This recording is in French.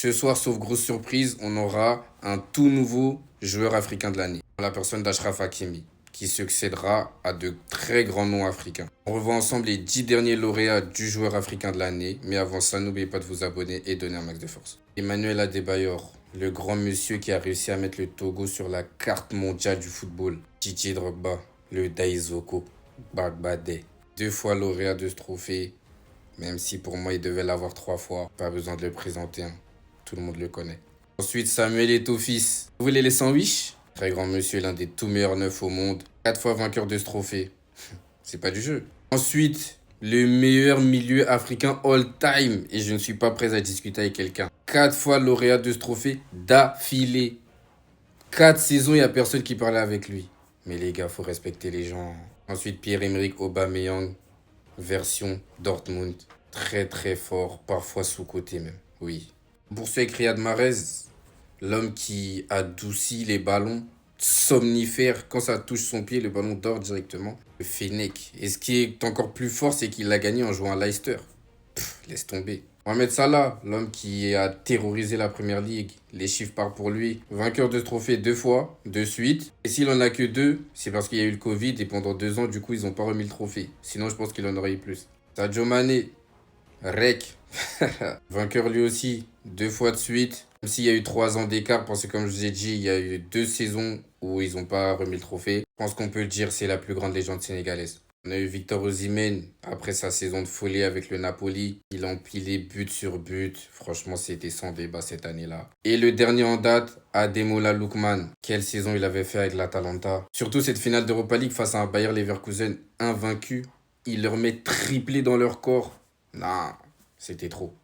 Ce soir, sauf grosse surprise, on aura un tout nouveau joueur africain de l'année. La personne d'Achraf Hakimi, qui succédera à de très grands noms africains. On revoit ensemble les 10 derniers lauréats du joueur africain de l'année. Mais avant ça, n'oubliez pas de vous abonner et donner un max de force. Emmanuel Adebayor, le grand monsieur qui a réussi à mettre le Togo sur la carte mondiale du football. Didier Drogba, le Daizoko Bagbadé. 2 fois lauréat de ce trophée. Même si pour moi, il devait l'avoir 3 fois. Pas besoin de le présenter, hein. Tout le monde le connaît. Ensuite, Samuel Eto'o-Fils. Vous voulez les sandwichs? Très grand monsieur, l'un des tout meilleurs neufs au monde. 4 fois vainqueur de ce trophée. C'est pas du jeu. Ensuite, le meilleur milieu africain all-time. Et je ne suis pas prêt à discuter avec quelqu'un. 4 fois lauréat de ce trophée d'affilée. 4 saisons, il n'y a personne qui parlait avec lui. Mais les gars, faut respecter les gens. Ensuite, Pierre-Emerick Aubameyang, version Dortmund. Très très fort, parfois sous-coté même. Oui. Pour ceux avec Riyad Mahrez, l'homme qui adoucit les ballons, somnifère. Quand ça touche son pied, le ballon dort directement. Le Fennec. Et ce qui est encore plus fort, c'est qu'il l'a gagné en jouant à Leicester. Laisse tomber. Mohamed Salah, l'homme qui a terrorisé la Première Ligue. Les chiffres parlent pour lui. Vainqueur de ce trophée 2 fois, de suite. Et s'il en a que 2, c'est parce qu'il y a eu le Covid et pendant 2 ans, du coup, ils n'ont pas remis le trophée. Sinon, je pense qu'il en aurait eu plus. Sadio Mané, Rek, vainqueur lui aussi, 2 fois de suite. Même s'il y a eu 3 ans d'écart, parce que comme je vous ai dit, il y a eu 2 saisons où ils n'ont pas remis le trophée. Je pense qu'on peut le dire, c'est la plus grande légende sénégalaise. On a eu Victor Osimhen, après sa saison de folie avec le Napoli. Il a empilé but sur but. Franchement, c'était sans débat cette année-là. Et le dernier en date, Ademola Lookman. Quelle saison il avait fait avec l'Atalanta. Surtout cette finale d'Europa League face à un Bayer Leverkusen invaincu. Il leur met triplé dans leur corps. Non, c'était trop.